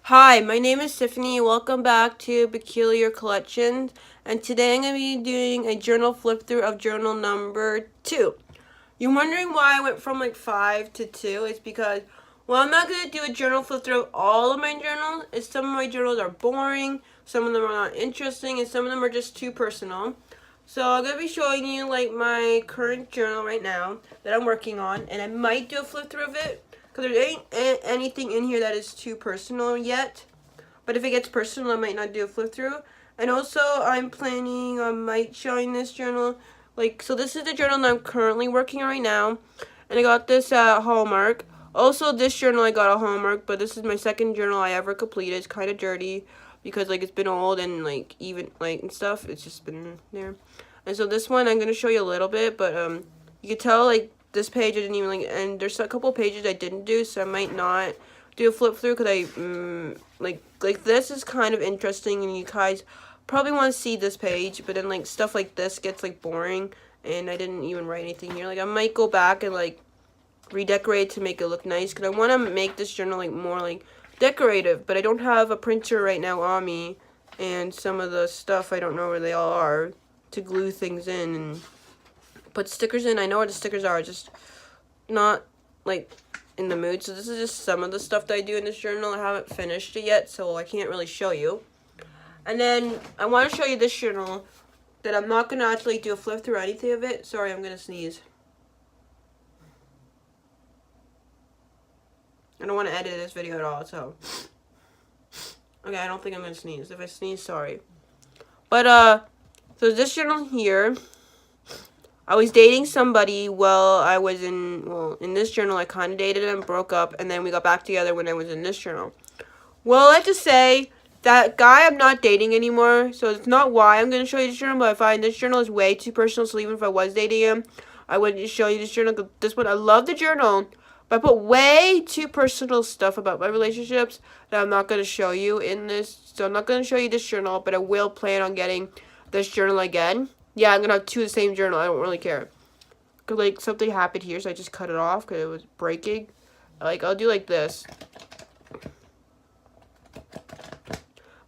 Hi, my name is Tiffany. Welcome back to Peculiar Collections. And today I'm going to be doing a journal flip through of journal number 2. You're wondering why I went from like 5 to 2? It's because, well, I'm not going to do a journal flip through of all of my journals. It's some of my journals are boring, some of them are not interesting, and some of them are just too personal. So I'm going to be showing you like my current journal right now that I'm working on. And I might do a flip through of it because there ain't anything in here that is too personal yet. But if it gets personal, I might not do a flip through. And also, I'm planning on might showing this journal. So this is the journal that I'm currently working on right now. And I got this at Hallmark. Also, this journal I got at Hallmark, but this is my second journal I ever completed. It's kind of dirty because it's been old and even and stuff. It's just been there. And so this one I'm going to show you a little bit, but you can tell this page I didn't even and there's a couple pages I didn't do, so I might not do a flip through because I this is kind of interesting and you guys probably want to see this page, but then stuff like this gets boring and I didn't even write anything here. I might go back and redecorate to make it look nice because I want to make this journal more decorative, but I don't have a printer right now on me, and some of the stuff I don't know where they all are to glue things in and put stickers in. I know where the stickers are, just not in the mood. So this is just some of the stuff that I do in this journal. I haven't finished it yet, so I can't really show you. And then I want to show you this journal that I'm not going to actually do a flip through or anything of it. Sorry, I'm going to sneeze. I don't want to edit this video at all, so. Okay, I don't think I'm going to sneeze. If I sneeze, sorry. But, so this journal here, I was dating somebody while I was in this journal I kind of dated him, broke up, and then we got back together when I was in this journal. Well, I have to say, that guy I'm not dating anymore, so it's not why I'm going to show you this journal, but I find this journal is way too personal, so even if I was dating him, I wouldn't show you this journal. This one, I love the journal, but I put way too personal stuff about my relationships that I'm not going to show you in this, so I'm not going to show you this journal, but I will plan on getting this journal again. Yeah, I'm going to have two of the same journal, I don't really care. Because, something happened here, so I just cut it off because it was breaking. I'll do this.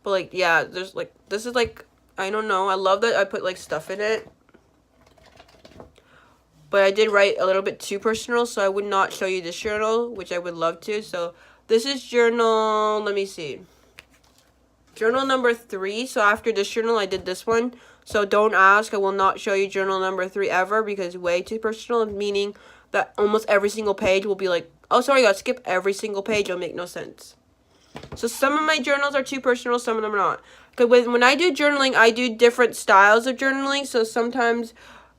But yeah, there's this is I don't know. I love that I put stuff in it. But I did write a little bit too personal, so I would not show you this journal, which I would love to. So this is journal, let me see. Journal number 3. So after this journal, I did this one. So don't ask. I will not show you journal number 3 ever because it's way too personal, meaning that almost every single page will be oh, sorry, I got to skip every single page. It'll make no sense. So some of my journals are too personal, some of them are not. Because when I do journaling, I do different styles of journaling. So sometimes,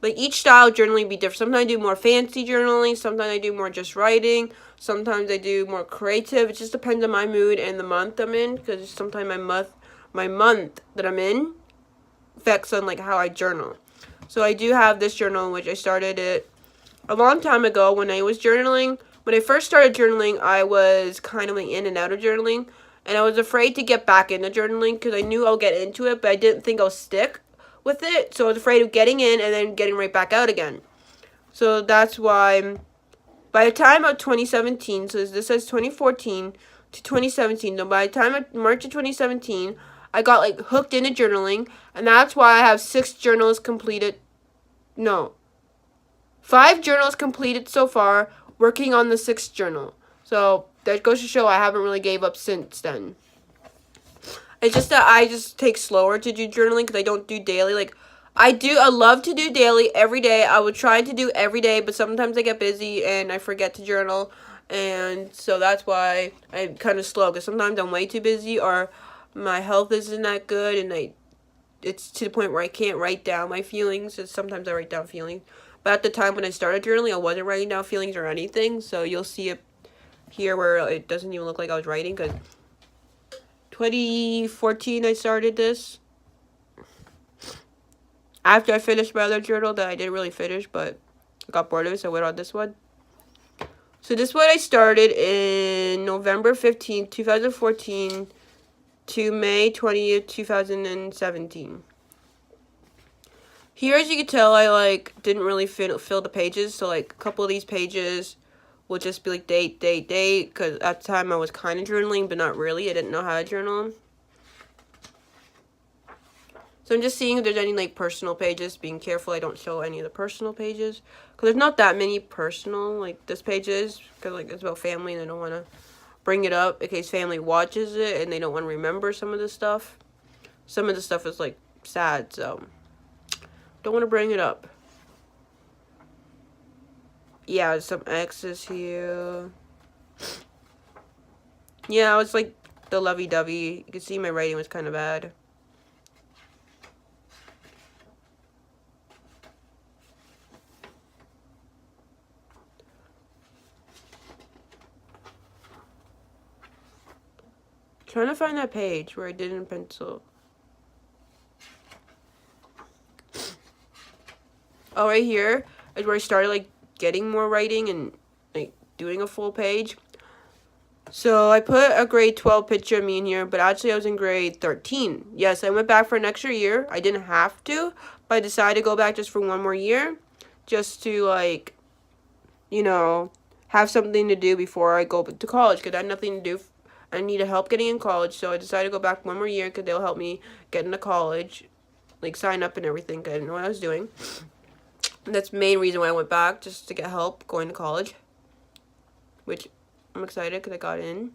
each style of journaling be different. Sometimes I do more fancy journaling. Sometimes I do more just writing. Sometimes I do more creative. It just depends on my mood and the month I'm in. Because sometimes my month that I'm in affects on how I journal. So I do have this journal, which I started it a long time ago when I was journaling. When I first started journaling, I was kind of in and out of journaling. And I was afraid to get back into journaling because I knew I'll get into it, but I didn't think I'll stick with it. So I was afraid of getting in and then getting right back out again. So that's why by the time of 2017, so this says 2014 to 2017. So by the time of March of 2017, I got hooked into journaling. And that's why I have 6 journals completed. No. 5 journals completed so far, working on the 6th journal. So that goes to show I haven't really gave up since then. It's just that I just take slower to do journaling because I don't do daily. I love to do daily every day. I would try to do every day, but sometimes I get busy and I forget to journal. And so that's why I'm kind of slow because sometimes I'm way too busy or my health isn't that good and it's to the point where I can't write down my feelings. So sometimes I write down feelings. But at the time when I started journaling, I wasn't writing down feelings or anything. So you'll see it here where it doesn't even look like I was writing. Because 2014 I started this. After I finished my other journal that I didn't really finish. But I got bored of it, so I went on this one. So this one I started in November 15th, 2014 to May 20th, 2017. Here, as you can tell, I didn't really fill the pages. So a couple of these pages will just be like date, because at the time I was kind of journaling, but not really. I didn't know how to journal. So I'm just seeing if there's any like personal pages, being careful I don't show any of the personal pages, because there's not that many personal, like this page is, because like it's about family and I don't want to bring it up in case family watches it and they don't want to remember some of this stuff. Some of the stuff is like sad, so don't want to bring it up. Yeah, some X's here. Yeah, it's like the lovey-dovey. You can see my writing was kind of bad. Trying to find that page where I did in pencil. Oh, right here is where I started like getting more writing and like doing a full page. So I put a grade 12 picture of me in here, but actually I was in grade 13. Yes, I went back for an extra year. I didn't have to, but I decided to go back just for one more year, just to like, you know, have something to do before I go to college, because I had nothing to do. I needed help getting in college, so I decided to go back one more year because they'll help me get into college, like sign up and everything, because I didn't know what I was doing. And that's the main reason why I went back, just to get help going to college, which I'm excited because I got in.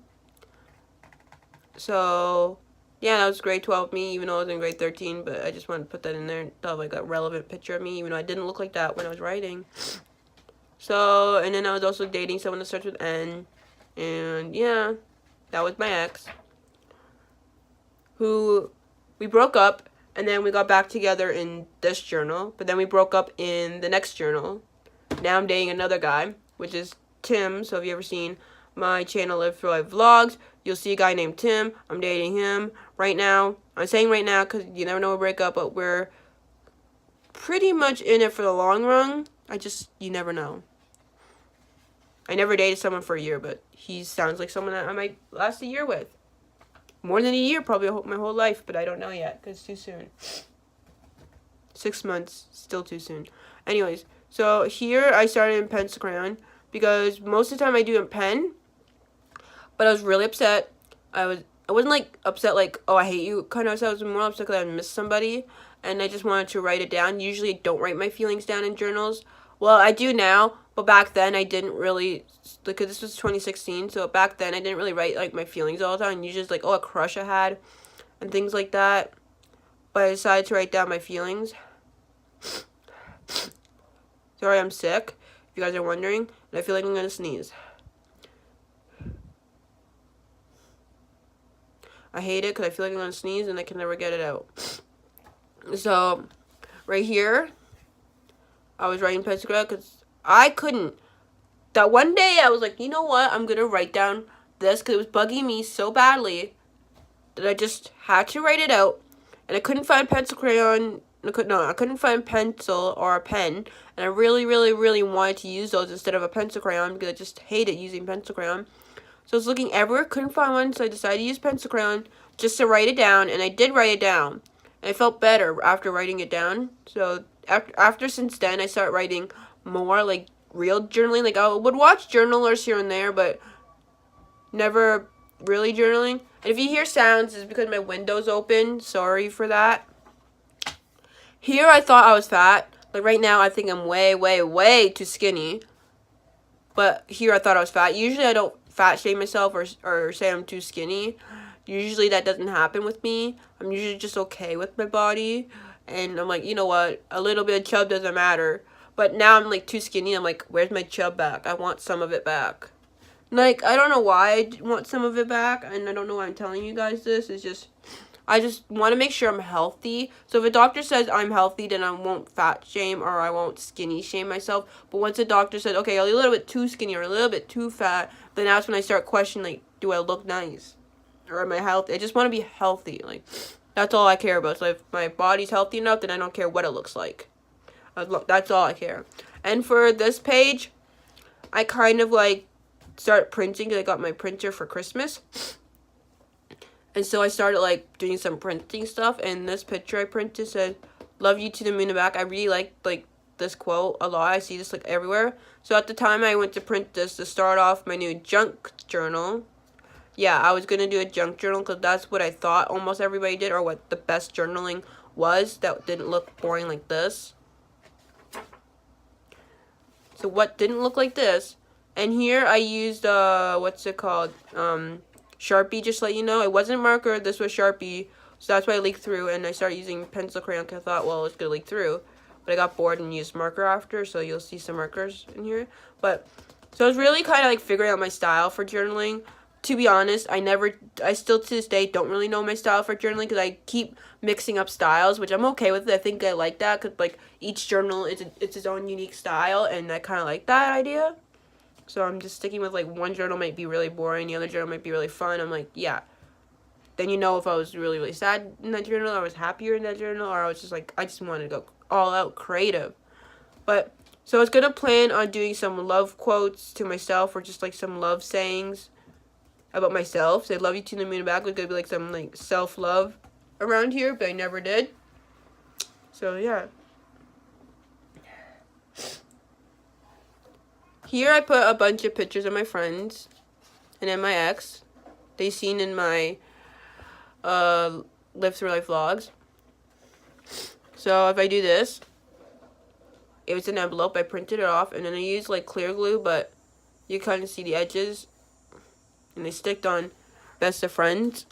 So yeah, that was grade 12 me, even though I was in grade 13, but I just wanted to put that in there to have like a relevant picture of me, even though I didn't look like that when I was writing. So, and then I was also dating someone that starts with N, and yeah, that was my ex, who we broke up, and then we got back together in this journal, but then we broke up in the next journal. Now I'm dating another guy, which is Tim. So if you ever seen my channel Live for Life Vlogs, you'll see a guy named Tim. I'm dating him right now. I'm saying right now because you never know we'll break up, but we're pretty much in it for the long run. You never know. I never dated someone for a year, but he sounds like someone that I might last a year with. More than a year, probably my whole life, but I don't know yet because it's too soon. 6 months, still too soon. Anyways, so here I started in pencil crayon because most of the time I do in pen, but I was really upset. I wasn't like upset like, oh, I hate you kind of upset. I was more upset because I missed somebody and I just wanted to write it down. Usually I don't write my feelings down in journals. Well, I do now, but back then I didn't really, because this was 2016, so back then I didn't really write like my feelings all the time. Usually just like, oh, a crush I had and things like that. But I decided to write down my feelings. Sorry, I'm sick, if you guys are wondering, and I feel like I'm gonna sneeze. I hate it because I feel like I'm gonna sneeze and I can never get it out. So, right here, I was writing pencil crayon because I couldn't. That one day I was like, you know what? I'm gonna write down this because it was bugging me so badly that I just had to write it out, and I couldn't find pencil crayon. I couldn't find pencil or a pen, and I really, really, really wanted to use those instead of a pencil crayon because I just hated using pencil crayon. So I was looking everywhere, couldn't find one, so I decided to use pencil crayon just to write it down, and I did write it down. And I felt better after writing it down. So after since then, I started writing more like real journaling. Like I would watch journalers here and there, but never really journaling. And if you hear sounds, it's because my window's open. Sorry for that. Here I thought I was fat. Like right now I think I'm way, way, way too skinny. But here I thought I was fat. Usually I don't fat shame myself or say I'm too skinny. Usually that doesn't happen with me. I'm usually just okay with my body. And I'm like, you know what? A little bit of chub doesn't matter. But now I'm like too skinny. I'm like, where's my chub back? I want some of it back. Like, I don't know why I want some of it back. And I don't know why I'm telling you guys this. It's just, I just want to make sure I'm healthy. So if a doctor says I'm healthy, then I won't fat shame or I won't skinny shame myself. But once a doctor says, okay, you're a little bit too skinny or a little bit too fat, then that's when I start questioning, like, do I look nice? Or am I healthy? I just want to be healthy. Like, that's all I care about. So if my body's healthy enough, then I don't care what it looks like. That's all I care. And for this page, I kind of, like, started printing because I got my printer for Christmas. And so I started, like, doing some printing stuff. And this picture I printed said, love you to the moon and back. I really liked, like, this quote a lot. I see this like everywhere. So at the time I went to print this to start off my new junk journal. Yeah, I was going to do a junk journal because that's what I thought almost everybody did, or what the best journaling was that didn't look boring like this. So what didn't look like this, and here I used, what's it called, Sharpie, just to let you know. It wasn't marker, this was Sharpie, so that's why I leaked through, and I started using pencil crayon because I thought, well, it's going to leak through. But I got bored and used marker after, so you'll see some markers in here. But, so I was really kind of like figuring out my style for journaling. To be honest, I still to this day don't really know my style for journaling because I keep mixing up styles, which I'm okay with. I think I like that because like each journal it's its own unique style, and I kind of like that idea. So I'm just sticking with like one journal might be really boring, the other journal might be really fun. I'm like, yeah. Then you know if I was really, really sad in that journal, or I was happier in that journal, or I was just like, I just wanted to go all out creative. But so I was gonna plan on doing some love quotes to myself, or just like some love sayings about myself. So I love you to the moon and back was gonna be like some like self-love around here, but I never did. So yeah. Here I put a bunch of pictures of my friends and then my ex. They seen in my Live Through Life vlogs. So if I do this, it was an envelope. I printed it off, and then I used like clear glue, but you kind of see the edges. And I sticked on best of friends,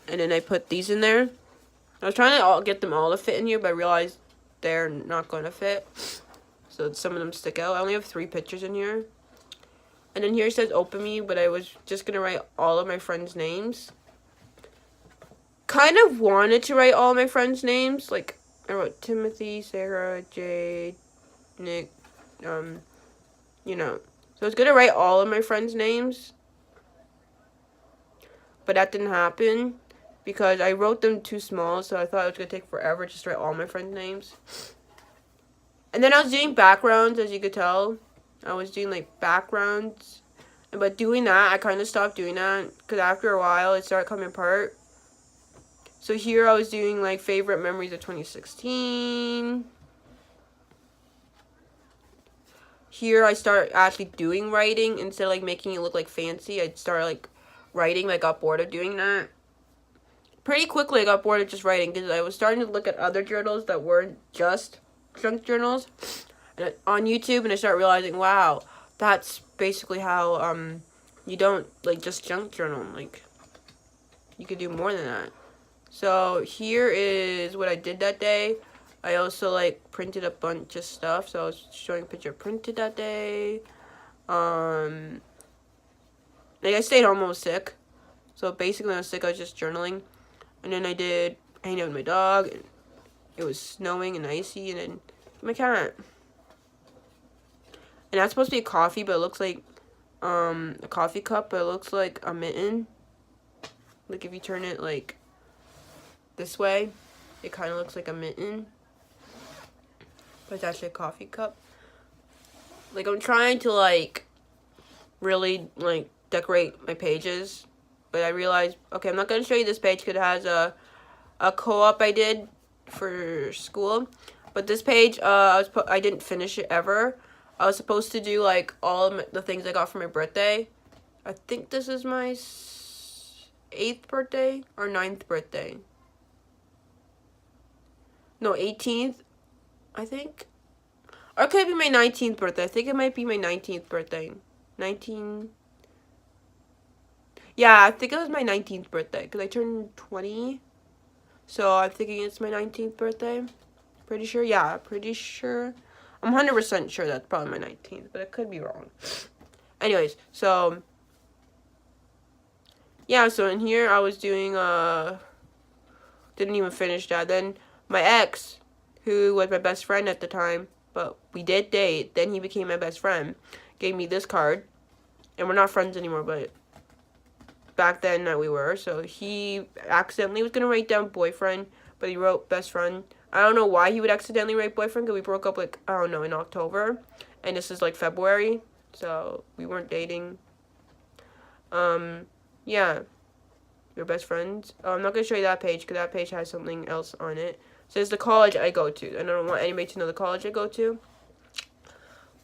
and then I put these in there. I was trying to get them all to fit in here, but I realized they're not going to fit, so some of them stick out. I only have 3 pictures in here, and then here it says open me, but I was just gonna write all of my friends' names. Kind of wanted to write all my friends' names, like I wrote Timothy, Sarah, Jade, Nick, you know. So I was gonna write all of my friends' names, but that didn't happen because I wrote them too small, so I thought it was going to take forever just to write all my friends' names. And then I was doing backgrounds, as you could tell. I was doing, like, backgrounds. But doing that, I kind of stopped doing that because after a while, it started coming apart. So here I was doing, like, favorite memories of 2016. Here I started actually doing writing instead of, like, making it look, like, fancy. I started, like, writing, but I got bored of doing that. Pretty quickly I got bored of just writing because I was starting to look at other journals that weren't just junk journals on YouTube, and I started realizing, wow, that's basically how you don't like just junk journal. Like, you could do more than that. So here is what I did that day. I also like printed a bunch of stuff, so I was showing a picture printed that day. Like, I stayed home, I was sick. So basically when I was sick, I was just journaling. And then I hanged out with my dog. And it was snowing and icy. And then my cat. And that's supposed to be a coffee, but it looks like a coffee cup, but it looks like a mitten. Like if you turn it like this way, it kind of looks like a mitten. But it's actually a coffee cup. Like, I'm trying to like really like decorate my pages, but I realized, okay, I'm not going to show you this page because it has a co-op I did for school. But this page, I didn't finish it ever. I was supposed to do like all of the things I got for my birthday. I think this is my 8th birthday or 9th birthday. No, 18th, I think. Or it could be my 19th birthday. I think it might be my 19th birthday. 19. Yeah, I think it was my 19th birthday because I turned 20. So I'm thinking it's my 19th birthday. Pretty sure. Yeah, pretty sure. I'm 100% sure that's probably my 19th, but it could be wrong. Anyways, so yeah, so in here I was doing didn't even finish that. Then my ex, who was my best friend at the time, but we did date, then he became my best friend, gave me this card. And we're not friends anymore, but back then we were. So he accidentally was going to write down boyfriend, but he wrote best friend. I don't know why he would accidentally write boyfriend, because we broke up, like, I don't know, in October. And this is, like, February. So we weren't dating. Yeah. We're best friends. I'm not going to show you that page, because that page has something else on it. says the college I go to. And I don't want anybody to know the college I go to.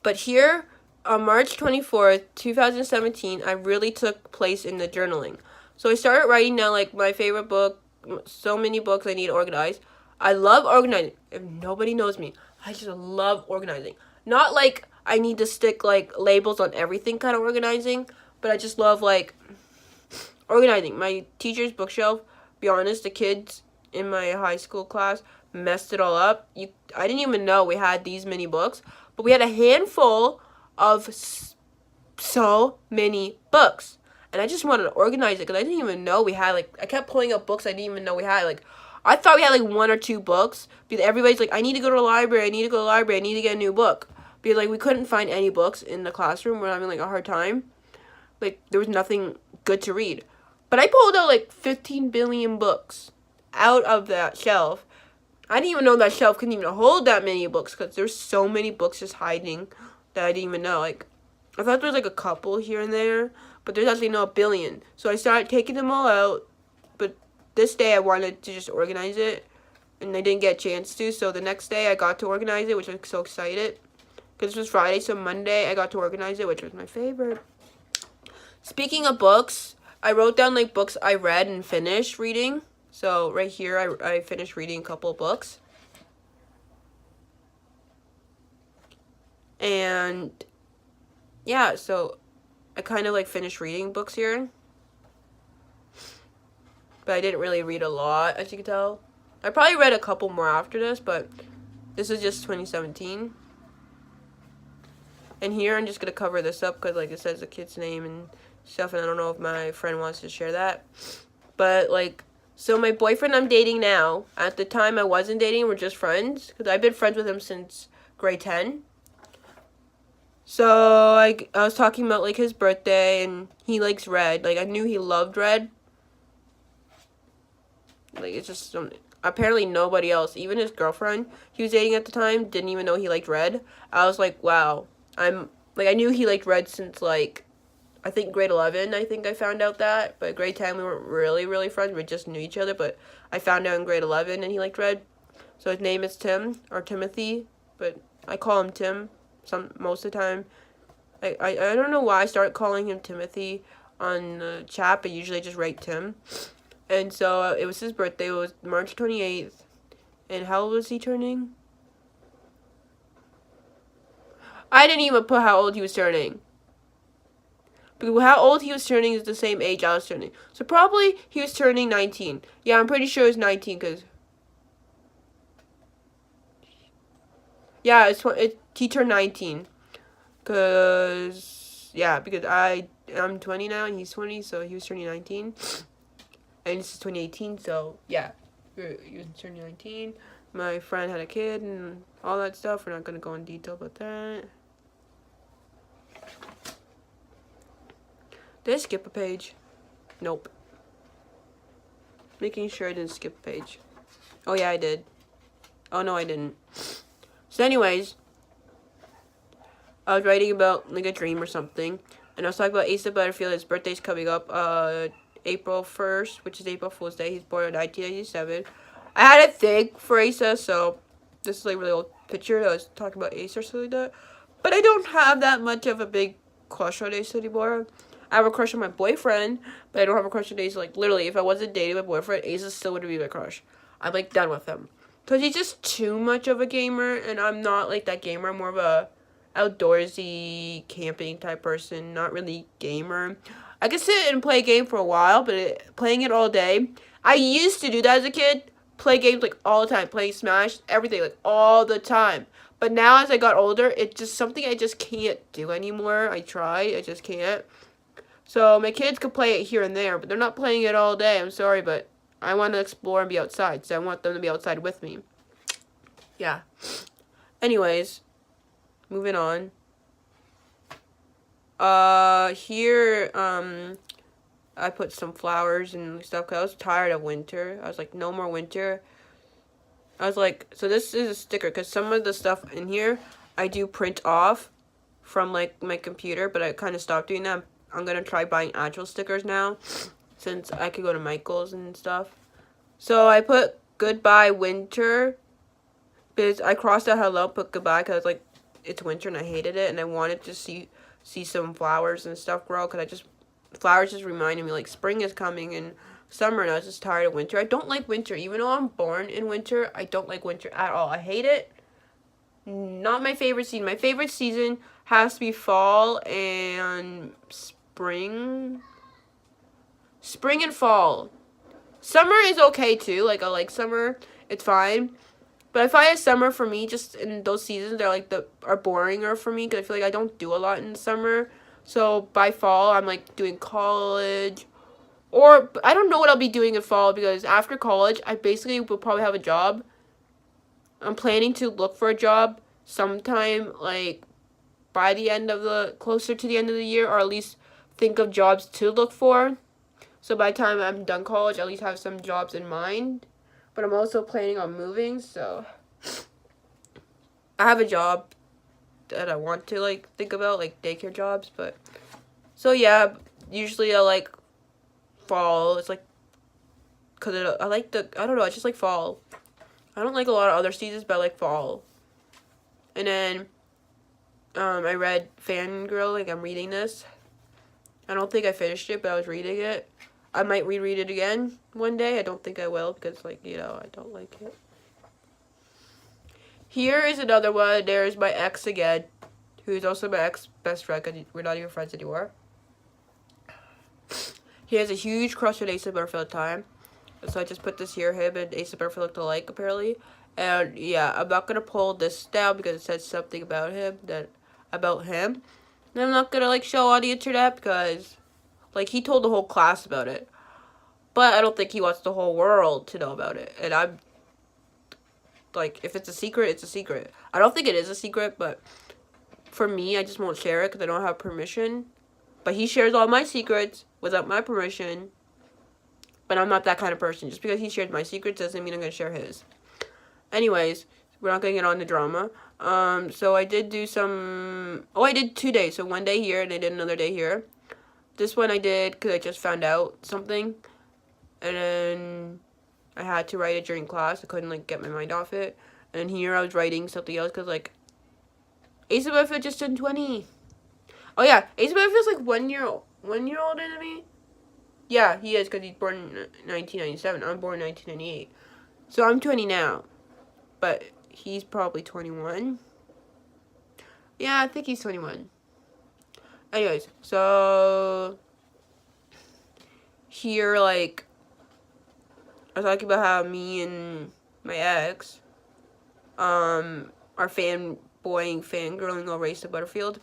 But here, on March 24th, 2017, I really took place in the journaling. So I started writing down, like, my favorite book, so many books I need to organize. I love organizing. If nobody knows me, I just love organizing. Not like I need to stick, like, labels on everything kind of organizing, but I just love, like, organizing. My teacher's bookshelf, be honest, the kids in my high school class messed it all up. I didn't even know we had these many books, but we had a handful of so many books. And I just wanted to organize it because I didn't even know we had, like, I kept pulling up books I didn't even know we had. Like, I thought we had, like, 1 or 2 books. Because everybody's like, I need to go to the library. I need to go to the library. I need to get a new book. Because, like, we couldn't find any books in the classroom. We're having, like, a hard time. Like, there was nothing good to read. But I pulled out, like, 15 billion books out of that shelf. I didn't even know that shelf couldn't even hold that many books. Because there's so many books just hiding that I didn't even know. Like, I thought there was, like, a couple here and there. But there's actually no 1 billion. So I started taking them all out. But this day I wanted to just organize it. And I didn't get a chance to. So the next day I got to organize it, which I was so excited. Because this was Friday, so Monday I got to organize it, which was my favorite. Speaking of books, I wrote down, like, books I read and finished reading. So right here I finished reading a couple of books. And yeah, so I kind of, like, finished reading books here. But I didn't really read a lot, as you can tell. I probably read a couple more after this, but this is just 2017. And here I'm just going to cover this up because, like, it says the kid's name and stuff. And I don't know if my friend wants to share that. But, like, so my boyfriend I'm dating now, at the time I wasn't dating, we're just friends. Because I've been friends with him since grade 10. So, I was talking about, like, his birthday, and he likes red. Like, I knew he loved red. Like, it's just apparently nobody else, even his girlfriend he was dating at the time, didn't even know he liked red. I was like, wow. I knew he liked red since, like, I think grade 11, I think I found out that. But grade 10, we weren't really, really friends. We just knew each other, but I found out in grade 11, and he liked red. So his name is Tim, or Timothy, but I call him Tim. Most of the time. I don't know why I started calling him Timothy on the chat, but usually I just write Tim. And so it was his birthday. It was March 28th. And how old was he turning? I didn't even put how old he was turning. Because how old he was turning is the same age I was turning. So probably he was turning 19. Yeah, I'm pretty sure it was 19 because... Yeah, he turned 19. Because I'm 20 now and he's 20, so he was turning 19. And this is 2018, so yeah, he was turning 19. My friend had a kid and all that stuff. We're not going to go in detail about that. Did I skip a page? Nope. Making sure I didn't skip a page. Oh yeah, I did. Oh no, I didn't. So anyways, I was writing about, like, a dream or something, and I was talking about Asa Butterfield. His birthday's coming up, April 1st, which is April Fool's Day. He's born in 1997. I had a thing for Asa, so this is, like, a really old picture. I was talking about Asa or something like that. But I don't have that much of a big crush on Asa anymore. I have a crush on my boyfriend, but I don't have a crush on Asa. Like, literally, if I wasn't dating my boyfriend, Asa still would be my crush. I'm, like, done with him. Because he's just too much of a gamer, and I'm not, like, that gamer. I'm more of a outdoorsy, camping type person, not really gamer. I could sit and play a game for a while, but playing it all day, I used to do that as a kid, play games, like, all the time, playing Smash, everything, like, all the time. But now, as I got older, it's just something I just can't do anymore. I just can't. So, my kids could play it here and there, but they're not playing it all day. I'm sorry, but I want to explore and be outside, so I want them to be outside with me. Yeah. Anyways, moving on. Here, I put some flowers and stuff because I was tired of winter. I was like, no more winter. I was like, so this is a sticker because some of the stuff in here I do print off from, like, my computer, but I kind of stopped doing that. I'm going to try buying actual stickers now since I could go to Michael's and stuff. So I put goodbye winter, because I crossed out hello, put goodbye, because like it's winter and I hated it, and I wanted to see some flowers and stuff grow, because flowers just reminded me like spring is coming and summer, and I was just tired of winter. I don't like winter. Even though I'm born in winter, I don't like winter at all. I hate it. Not my favorite season. My favorite season has to be fall and spring. Spring and fall. Summer is okay too. Like, I like summer. It's fine. But I find summer for me, just in those seasons, they're like are boringer for me, because I feel like I don't do a lot in summer. So by fall, I'm like doing college. Or I don't know what I'll be doing in fall, because after college, I basically will probably have a job. I'm planning to look for a job sometime like by the end of closer to the end of the year, or at least think of jobs to look for. So by the time I'm done college, I at least have some jobs in mind. But I'm also planning on moving, so I have a job that I want to like think about, like daycare jobs. But so yeah, usually I like fall. It's like, because I like I don't know, I just like fall. I don't like a lot of other seasons, but I like fall. And then I read Fangirl, like I'm reading this. I don't think I finished it, but I was reading it. I might reread it again one day. I don't think I will, because like, you know, I don't like it. Here is another one. There's my ex again, who's also my ex-best friend, because we're not even friends anymore. He has a huge crush on Asa Butterfield at the time. So I just put this here. Him and Asa Butterfield look alike, apparently. And yeah, I'm not going to pull this down because it says something about him. And I'm not going to like show on the internet, because like he told the whole class about it. But I don't think he wants the whole world to know about it. And I'm like, if it's a secret, it's a secret. I don't think it is a secret, but for me, I just won't share it because I don't have permission. But he shares all my secrets without my permission. But I'm not that kind of person. Just because he shared my secrets doesn't mean I'm going to share his. Anyways, we're not going to get on the drama. So I did do some... Oh, I did 2 days. So 1 day here and I did another day here. This one I did because I just found out something. And then I had to write it during class. I couldn't like get my mind off it. And here I was writing something else because like... Asa Butterfield just turned 20. Oh yeah, Asa Butterfield's like 1 year older than me. Yeah, he is, because he's born in 1997. I'm born in 1998. So I'm 20 now. But he's probably 21. Yeah, I think he's 21. Anyways, so here, like, I was talking about how me and my ex are fangirling over Asa Butterfield.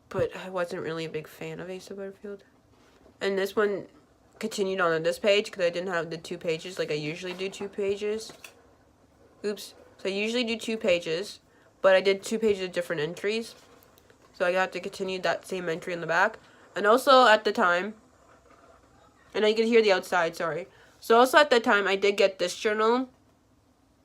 But I wasn't really a big fan of Asa Butterfield. And this one continued on this page because I didn't have the 2 pages. Like I usually do 2 pages. Oops. So I usually do 2 pages. But I did 2 pages of different entries. So I got to continue that same entry in the back. And also at the time. And I can hear the outside, sorry. So also at that time I did get this journal.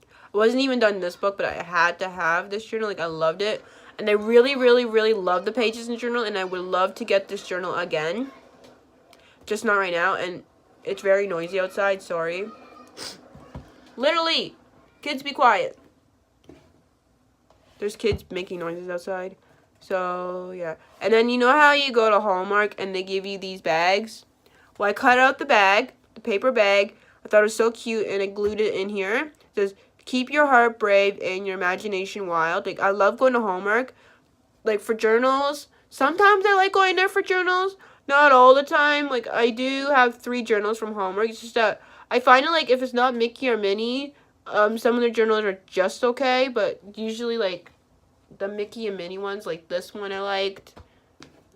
I wasn't even done this book, but I had to have this journal. Like I loved it. And I really, really, really love the pages in the journal. And I would love to get this journal again. Just not right now, and it's very noisy outside, sorry. Literally, kids be quiet. There's kids making noises outside. So, yeah. And then you know how you go to Hallmark and they give you these bags? Well, I cut out the bag, the paper bag. I thought it was so cute, and I glued it in here. It says, keep your heart brave and your imagination wild. Like, I love going to Hallmark. Like, for journals. Sometimes I like going there for journals. Not all the time. Like, I do have 3 journals from Hallmark. It's just that I find it, like, if it's not Mickey or Minnie, some of their journals are just okay. But usually, like, the Mickey and Minnie ones, like this one I liked.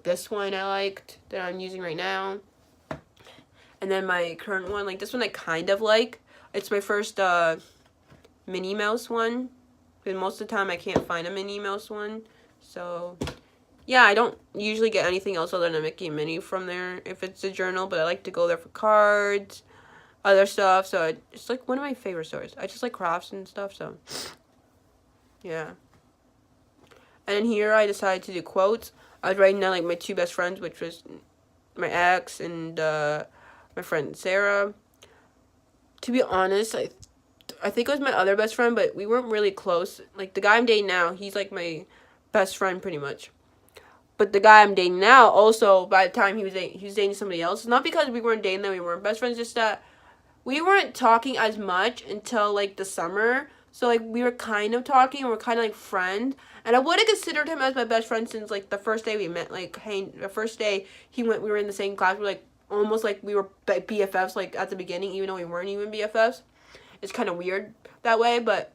This one I liked that I'm using right now. And then my current one, like, this one I kind of like. It's my first Minnie Mouse one. Because most of the time I can't find a Minnie Mouse one. So... yeah, I don't usually get anything else other than a Mickey and Minnie from there if it's a journal, but I like to go there for cards, other stuff, so it's like one of my favorite stores. I just like crafts and stuff, so yeah. And then here I decided to do quotes. I was writing down like my 2 best friends, which was my ex and my friend Sarah. To be honest, I think it was my other best friend, but we weren't really close. Like, the guy I'm dating now, he's like my best friend pretty much. But the guy I'm dating now, also, by the time he was dating somebody else. Not because we weren't dating them, we weren't best friends, just that we weren't talking as much until, like, the summer. So, like, we were kind of talking, and we're kind of, like, friends. And I would have considered him as my best friend since, like, the first day we met. Like, hey, the first day we were in the same class. We were, like, almost like we were BFFs, like, at the beginning, even though we weren't even BFFs. It's kind of weird that way, but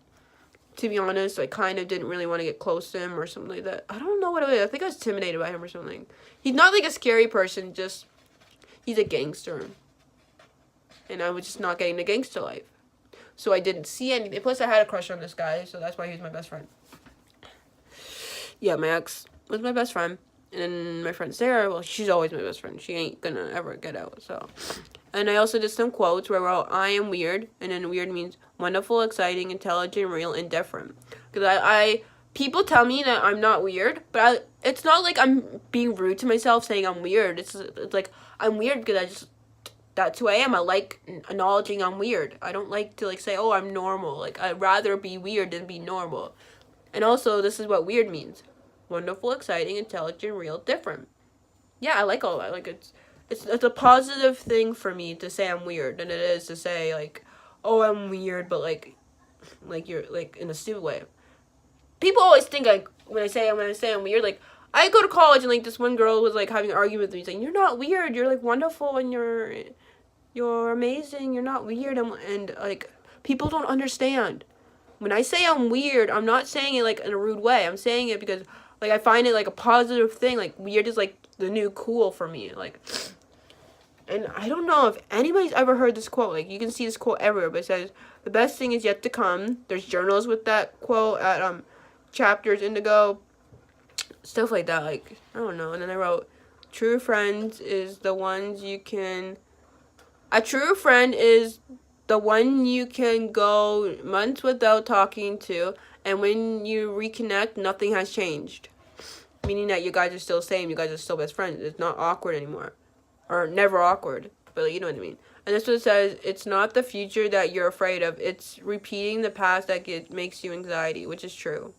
to be honest, I kind of didn't really want to get close to him or something like that. I don't know what it was. I think I was intimidated by him or something. He's not, like, a scary person, just, he's a gangster. And I was just not getting the gangster life. So I didn't see anything. Plus, I had a crush on this guy, so that's why he was my best friend. Yeah, my ex was my best friend. And then my friend Sarah, well, she's always my best friend. She ain't gonna ever get out, so. And I also did some quotes where I wrote, I am weird. And then weird means wonderful, exciting, intelligent, real, and different. Because people tell me that I'm not weird, but it's not like I'm being rude to myself saying I'm weird. It's like, I'm weird because that's who I am. I like acknowledging I'm weird. I don't like to, like, say, oh, I'm normal. Like, I'd rather be weird than be normal. And also, this is what weird means. Wonderful, exciting, intelligent, real, different. Yeah, I like all that. Like, it's a positive thing for me to say I'm weird than it is to say, like, oh, I'm weird, but, like you're, like, in a stupid way. People always think, like, when I say I'm weird, like, I go to college and, like, this one girl was, like, having an argument with me saying, you're not weird, you're, like, wonderful, and you're amazing, you're not weird, and like, people don't understand. When I say I'm weird, I'm not saying it, like, in a rude way. I'm saying it because, like, I find it, like, a positive thing. Like, weird is, like, the new cool for me. Like, and I don't know if anybody's ever heard this quote. Like, you can see this quote everywhere, but it says, the best thing is yet to come. There's journals with that quote at, Chapters, Indigo, stuff like that. Like, I don't know. And then I wrote, true friends is the ones you can... A true friend is the one you can go months without talking to, and when you reconnect, nothing has changed. Meaning that you guys are still the same, you guys are still best friends. It's not awkward anymore. Or never awkward, but you know what I mean. And this one says, it's not the future that you're afraid of, it's repeating the past that makes you anxiety, which is true.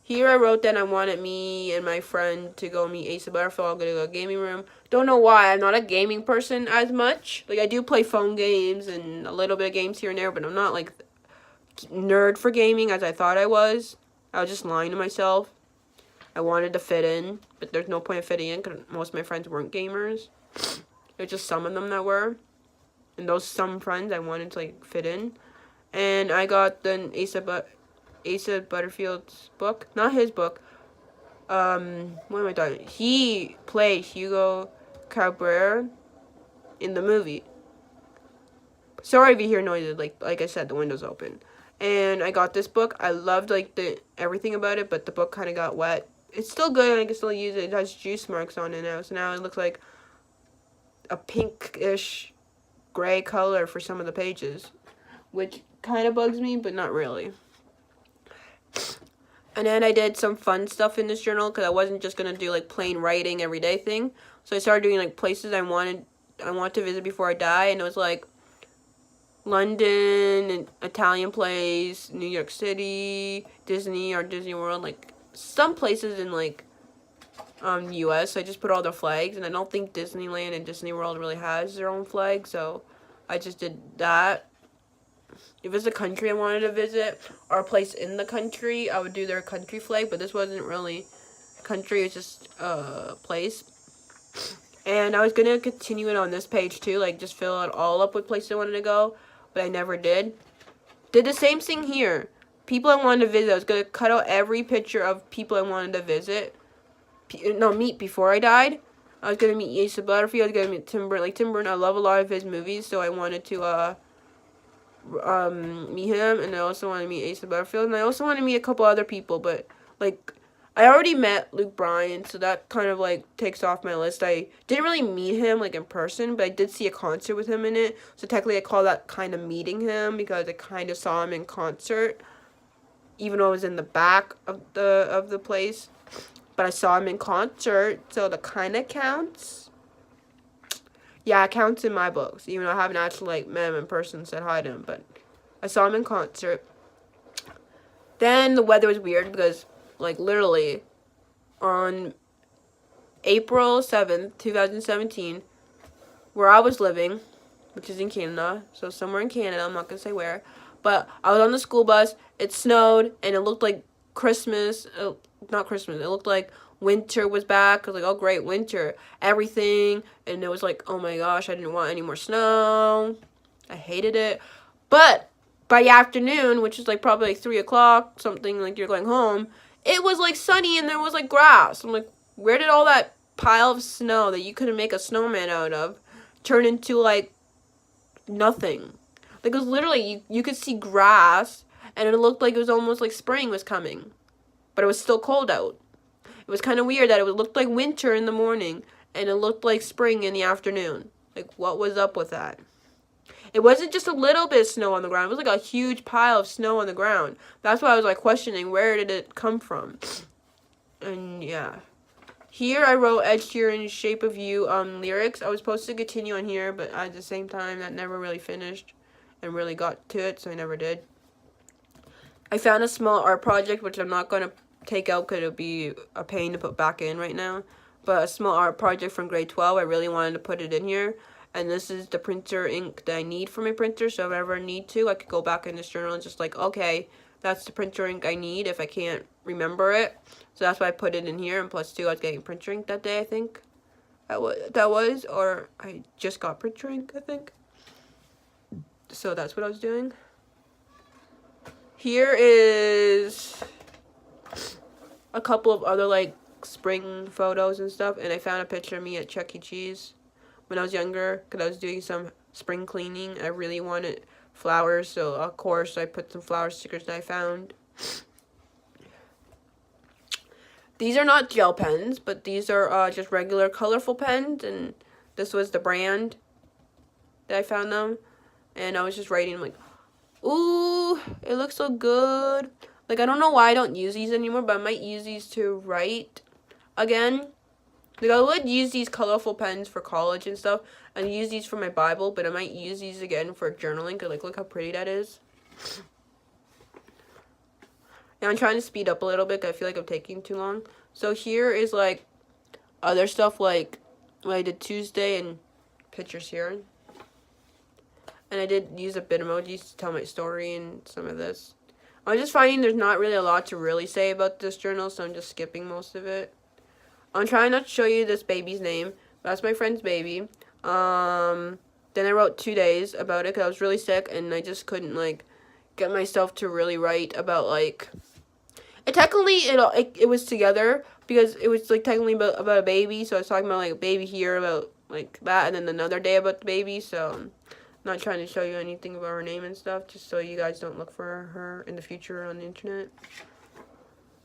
Here I wrote that I wanted me and my friend to go meet Ace of Butterfield. I'm going to go to a gaming room. Don't know why. I'm not a gaming person as much. Like, I do play phone games and a little bit of games here and there, but I'm not, like, nerd for gaming as I thought I was. I was just lying to myself. I wanted to fit in, but there's no point of fitting in because most of my friends weren't gamers. There's just some of them that were. And those some friends I wanted to, like, fit in. And I got the Ace of Butterfield's book. Not his book. What am I talking? He played Hugo Cabrera in the movie. Sorry if you hear noises. Like I said, the window's open. And I got this book. I loved, like, everything about it, but the book kind of got wet. It's still good, and I can still use it. It has juice marks on it now, so now it looks like a pinkish gray color for some of the pages, which kind of bugs me, but not really. And then I did some fun stuff in this journal because I wasn't just going to do, like, plain writing everyday thing. So I started doing, like, places I want to visit before I die, and it was, like, London, and Italian place, New York City, Disney or Disney World, like, some places in, like, U.S. So I just put all the flags, and I don't think Disneyland and Disney World really has their own flag, so I just did that. If it's a country I wanted to visit, or a place in the country, I would do their country flag, but this wasn't really country, it's just a place. And I was going to continue it on this page, too, like, just fill it all up with places I wanted to go, but I never did. Did the same thing here. People I wanted to visit, I was going to cut out every picture of people I wanted to visit. Meet before I died. I was going to meet Ace of Butterfield, I was going to meet Tim Burton. Like, Tim Burton, I love a lot of his movies, so I wanted to, meet him, and I also want to meet Ace of Butterfield, and I also want to meet a couple other people, but, like, I already met Luke Bryan, so that kind of, like, takes off my list. I didn't really meet him, like, in person, but I did see a concert with him in it, so technically I call that kind of meeting him, because I kind of saw him in concert, even though I was in the back of the place, but I saw him in concert, so that kind of counts. Yeah, it counts in my books, even though I haven't actually, like, met him in person and said hi to him, but I saw him in concert. Then the weather was weird because, like, literally on April 7th, 2017, where I was living, which is in Canada, so somewhere in Canada, I'm not going to say where, but I was on the school bus, it snowed, and it looked like Christmas, not Christmas, it looked like winter was back. I was like, oh great, winter, everything, and it was like, oh my gosh, I didn't want any more snow, I hated it, but by the afternoon, which is like probably like 3 o'clock, something like you're going home, it was like sunny and there was like grass. I'm like, where did all that pile of snow that you couldn't make a snowman out of turn into like nothing? Because literally you could see grass and it looked like it was almost like spring was coming, but it was still cold out. It was kind of weird that it looked like winter in the morning and it looked like spring in the afternoon. Like, what was up with that? It wasn't just a little bit of snow on the ground. It was like a huge pile of snow on the ground. That's why I was like questioning, where did it come from? And yeah. Here I wrote Ed Sheeran's Shape of You lyrics. I was supposed to continue on here, but at the same time that never really finished and really got to it, so I never did. I found a small art project, which I'm not going to take out because it would be a pain to put back in right now. But a small art project from grade 12. I really wanted to put it in here. And this is the printer ink that I need for my printer. So if I ever need to, I could go back in this journal and just like, okay, that's the printer ink I need if I can't remember it. So that's why I put it in here. And plus 2, I was getting printer ink that day, I think. That was, or I just got printer ink, I think. So that's what I was doing. Here is a couple of other like spring photos and stuff. And I found a picture of me at Chuck E. Cheese when I was younger, because I was doing some spring cleaning. I really wanted flowers, so of course I put some flower stickers that I found. These are not gel pens, but these are just regular colorful pens, and this was the brand that I found them. And I was just writing, like, ooh, it looks so good. Like, I don't know why I don't use these anymore, but I might use these to write again. Like, I would use these colorful pens for college and stuff, and use these for my Bible, but I might use these again for journaling, because, like, look how pretty that is. And I'm trying to speed up a little bit, because I feel like I'm taking too long. So here is, like, other stuff, like, what I did Tuesday, and pictures here. And I did use a bit emojis to tell my story and some of this. I'm just finding there's not really a lot to really say about this journal, so I'm just skipping most of it. I'm trying not to show you this baby's name. That's my friend's baby. Then I wrote 2 days about it because I was really sick and I just couldn't, like, get myself to really write about, like... It was together because it was, like, technically about a baby. So I was talking about, like, a baby here, about, like, that. And then another day about the baby. So I'm not trying to show you anything about her name and stuff, just so you guys don't look for her in the future on the internet.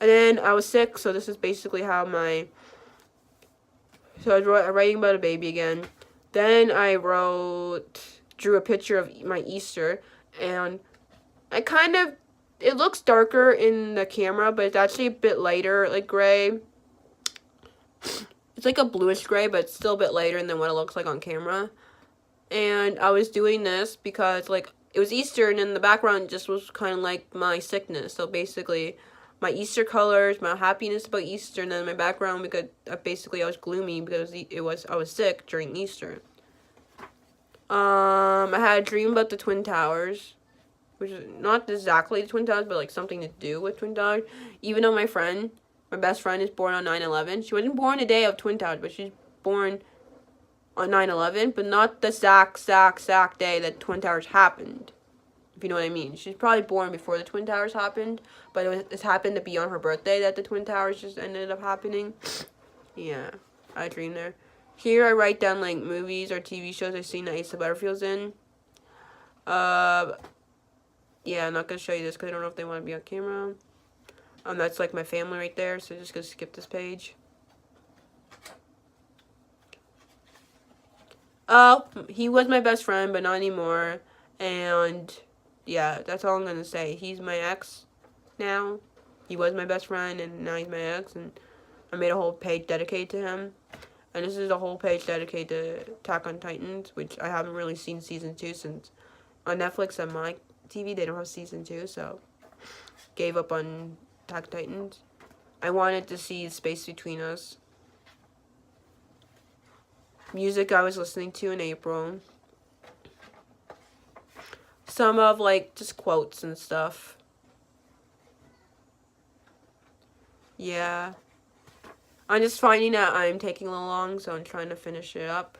And then I was sick, so this is basically how my... So I was writing about a baby again. Then I drew a picture of my Easter, and I kind of, it looks darker in the camera, but it's actually a bit lighter, like gray. It's like a bluish gray, but it's still a bit lighter than what it looks like on camera. And I was doing this because, like, it was Easter, and in the background just was kind of like my sickness. So basically, my Easter colors, my happiness about Easter, and then my background, because basically I was gloomy because I was sick during Easter. I had a dream about the Twin Towers, which is not exactly the Twin Towers, but like something to do with Twin Towers. Even though my best friend is born on 9/11. She wasn't born the day of Twin Towers, but she's born on 9/11, but not the exact day that Twin Towers happened. If you know what I mean. She's probably born before the Twin Towers happened, but it happened to be on her birthday that the Twin Towers just ended up happening. Yeah, I dreamed there. Here I write down, like, movies or TV shows I've seen that Asa Butterfield's in. Yeah, I'm not going to show you this because I don't know if they want to be on camera. That's, like, my family right there, so just going to skip this page. He was my best friend, but not anymore. And yeah, that's all I'm going to say. He's my ex now. He was my best friend, and now he's my ex. And I made a whole page dedicated to him. And this is a whole page dedicated to Attack on Titans, which I haven't really seen season 2 since on Netflix. On my TV. They don't have season 2, so gave up on Attack on Titans. I wanted to see Space Between Us. Music I was listening to in April. Some of, like, just quotes and stuff. Yeah. I'm just finding that I'm taking a little long, so I'm trying to finish it up.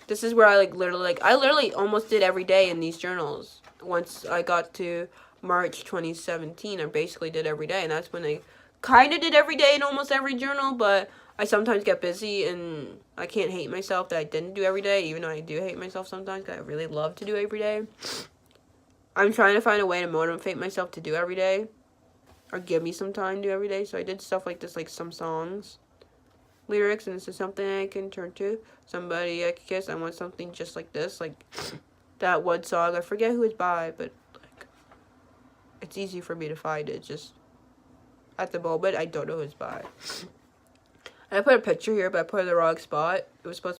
This is where I, like, I literally almost did every day in these journals. Once I got to March 2017, I basically did every day, and that's when I kind of did every day in almost every journal, but I sometimes get busy, and I can't hate myself that I didn't do every day, even though I do hate myself sometimes, because I really love to do every day. I'm trying to find a way to motivate myself to do every day, or give me some time to do every day, so I did stuff like this, like some songs. Lyrics, and this is something I can turn to. Somebody I could kiss. I want something just like this, like that one song. I forget who it's by, but like it's easy for me to find it. Just at the moment, I don't know who it's by. I put a picture here, but I put it in the wrong spot. It was supposed